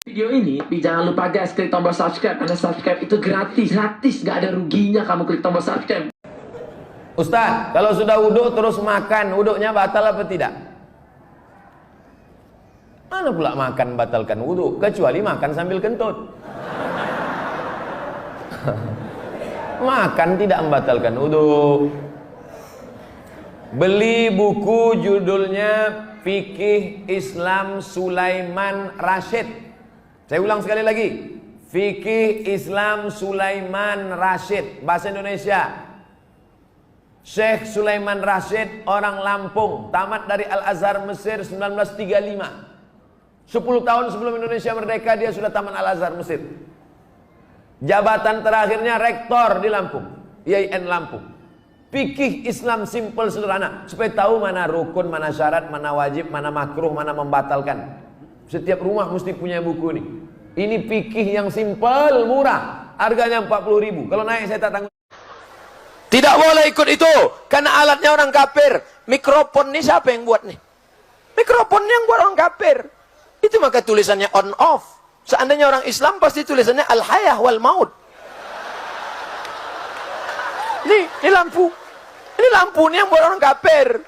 Video ini, jangan lupa guys, klik tombol subscribe, karena subscribe itu gratis, gak ada ruginya kamu klik tombol subscribe. Ustaz, kalau sudah wudhu terus makan, wudhunya batal apa tidak? Mana pula makan batalkan wudhu, kecuali makan sambil kentut. Makan tidak membatalkan wudhu. Beli buku judulnya Fikih Islam Sulaiman Rasyid. Saya ulang sekali lagi, Fikih Islam Sulaiman Rasyid, bahasa Indonesia. Syekh Sulaiman Rasyid, orang Lampung, tamat dari Al-Azhar Mesir 1935. 10 tahun sebelum Indonesia merdeka dia sudah tamat Al-Azhar Mesir. Jabatan terakhirnya rektor di Lampung, IAIN Lampung. Fikih Islam simple sederhana, supaya tahu mana rukun, mana syarat, mana wajib, mana makruh, mana membatalkan. Setiap rumah mesti punya buku ini. Ini fikih yang simple, murah. Harganya 40.000. Kalau naik saya tak tanggung. Tidak boleh ikut itu, karena alatnya orang kafir. Mikrofon ini siapa yang buat nih? Mikrofon yang buat orang kafir. Itu maka tulisannya on off. Seandainya orang Islam pasti tulisannya al-hayah wal maut. Ini lampu. Ini lampu ini yang buat orang kafir.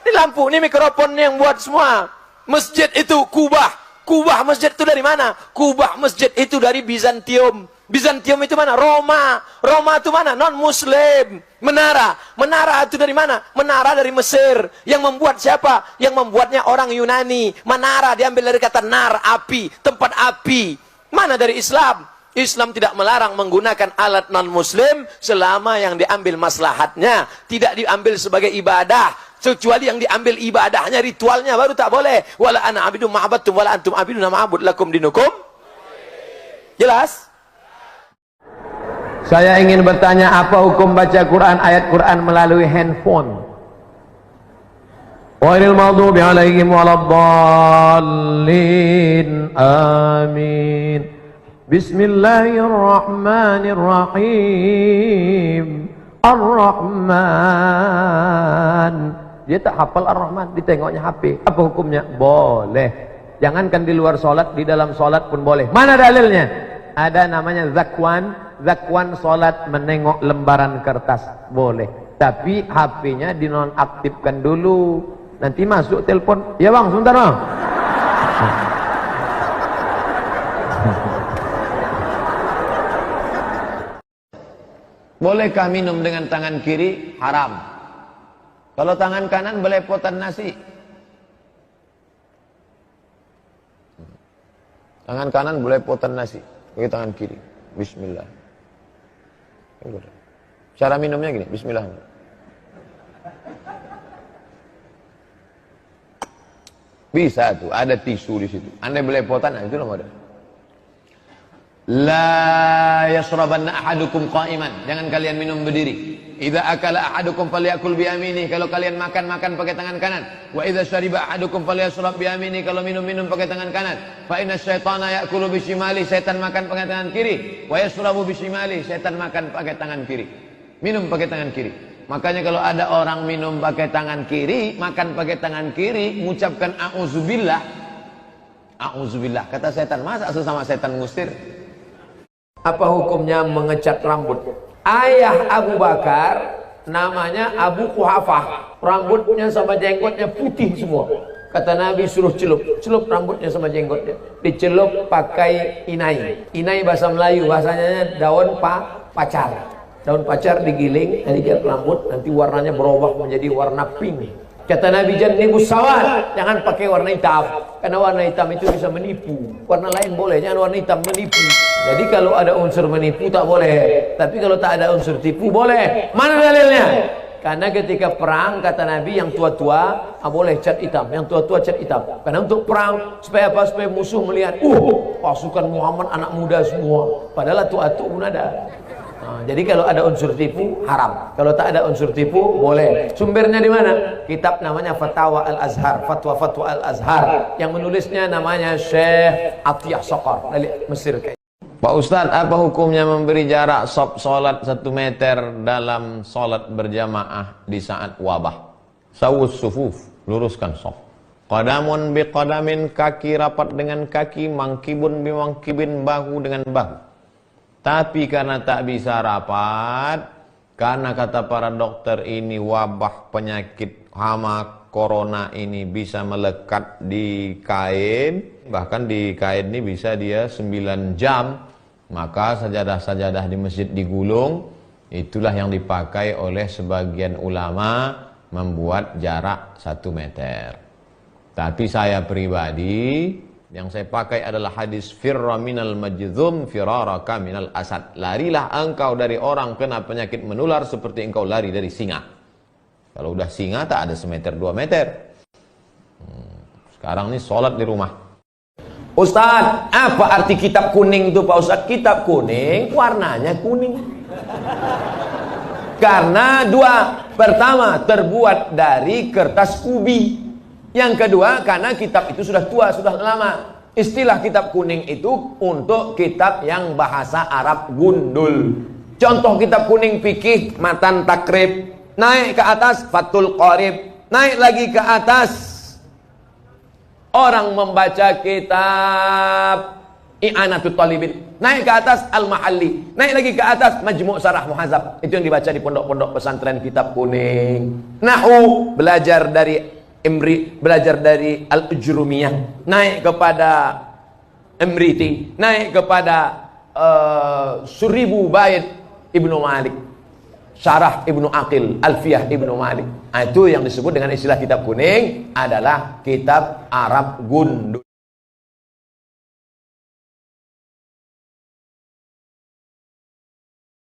Ini lampu, ini mikrofon yang buat semua. Masjid itu Kubah. Kubah masjid itu dari mana? Kubah masjid itu dari Bizantium. Bizantium itu mana? Roma. Roma itu mana? Non muslim. Menara. Menara itu dari mana? Menara dari Mesir. Yang membuat siapa? Yang membuatnya orang Yunani. Menara diambil dari kata nar, api, tempat api. Mana dari Islam? Islam tidak melarang menggunakan alat non muslim selama yang diambil maslahatnya, tidak diambil sebagai ibadah. Kecuali yang diambil ibadahnya, ritualnya baru tak boleh. Wala ana abidum ma'abattum wala antum abiduna ma'abud lakum dinukum. Jelas? Saya ingin bertanya, apa hukum baca Quran, ayat Quran melalui handphone? Ghairil maghdubi alaihim waladdallin. Amin. Bismillahirrahmanirrahim. Ar-Rahman. Dia tak hafal Ar-Rahman, ditengoknya HP. Apa hukumnya? Boleh. Jangankan di luar solat, di dalam solat pun boleh. Mana dalilnya? Ada namanya zakwan. Zakwan solat menengok lembaran kertas. Boleh. Tapi HP-nya dinonaktifkan dulu. Nanti masuk telepon. Ya bang, sebentar bang. Bolehkah minum dengan tangan kiri? Haram. Kalau tangan kanan belepotan nasi. Tangan kanan belepotan nasi. Pakai tangan kiri. Bismillah. Cara minumnya gini. Bismillah. Bisa tuh. Ada tisu di situ. Anda belepotan, itu nomor ada. La yashrabanna ahadukum qa'iman. Jangan kalian minum berdiri. Idza akala ahadukum falyakul bi yaminihi. Kalau kalian makan pakai tangan kanan. Wa idza syariba ahadukum falyashrab bi yaminihi. Kalau minum pakai tangan kanan. Fa inna syaitana ya'kulu bi shimali. Setan makan pakai tangan kiri. Wa yashrabu bi shimali. Setan makan pakai tangan kiri. Minum pakai tangan kiri. Makanya kalau ada orang minum pakai tangan kiri, makan pakai tangan kiri, mengucapkan a'udzubillah. A'udzubillah. Kata setan, masa sesama setan ngusir? Apa hukumnya mengecat rambut? Ayah Abu Bakar namanya Abu Quhafah. Rambutnya sama jenggotnya putih semua. Kata Nabi suruh celup rambutnya sama jenggotnya. Dicelup pakai inai. Inai bahasa Melayu, bahasanya daun pacar. Daun pacar digiling, digiling rambut, nanti warnanya berubah menjadi warna pink. Kata Nabi, jannibus sawad, jangan pakai warna hitam, karena warna hitam itu bisa menipu. Warna lain boleh, jangan warna hitam menipu. Jadi kalau ada unsur menipu tak boleh, tapi kalau tak ada unsur tipu boleh. Mana dalilnya? Karena ketika perang, kata Nabi, yang tua-tua boleh cat hitam, yang tua-tua cat hitam. Karena untuk perang, supaya apa? Supaya musuh melihat, pasukan Muhammad anak muda semua, padahal tua-tua pun ada. Jadi kalau ada unsur tipu haram, kalau tak ada unsur tipu boleh. Sumbernya di mana? Kitab namanya Fatwa Al-Azhar, Fatwa Al-Azhar, yang menulisnya namanya Syekh Atiyah Saqar dari Mesir. Pak Ustadz, apa hukumnya memberi jarak sholat 1 meter dalam sholat berjamaah di saat wabah? Sawus sufuf, luruskan shaf. Qadamun bi qadamin, kaki rapat dengan kaki, mangkibun bi mangkibin, bahu dengan bahu. Tapi karena tak bisa rapat, karena kata para dokter ini wabah penyakit hama corona ini bisa melekat di kain, bahkan di kain ini bisa dia 9 jam, maka sajadah-sajadah di masjid digulung. Itulah yang dipakai oleh sebagian ulama, membuat jarak 1 meter. Tapi saya pribadi, yang saya pakai adalah hadis firra minal majdzum firaraka minal asad. Larilah engkau dari orang kena penyakit menular seperti engkau lari dari singa. Kalau udah singa tak ada 1 meter 2 meter. Sekarang ini sholat di rumah. Ustaz, apa arti kitab kuning itu Pak Ustaz? Kitab kuning warnanya kuning. Karena dua, pertama terbuat dari kertas ubi. Yang kedua, karena kitab itu sudah tua, sudah lama. Istilah kitab kuning itu untuk kitab yang bahasa Arab gundul. Contoh kitab kuning fikih, Matan Takrib. Naik ke atas, Fathul Qorib. Naik lagi ke atas, orang membaca kitab I'anatul Talibin. Naik ke atas, Al-Mahalli. Naik lagi ke atas, Majmu' Sarah Muhazab. Itu yang dibaca di pondok-pondok pesantren kitab kuning. Nahu, belajar dari Imri, belajar dari Al-Ujrumiyah, naik kepada Imriti, naik kepada Suribu Bait Ibnu Malik, Syarah Ibnu Aqil, Alfiyah Ibnu Malik. Itu yang disebut dengan istilah kitab kuning adalah kitab Arab gundul.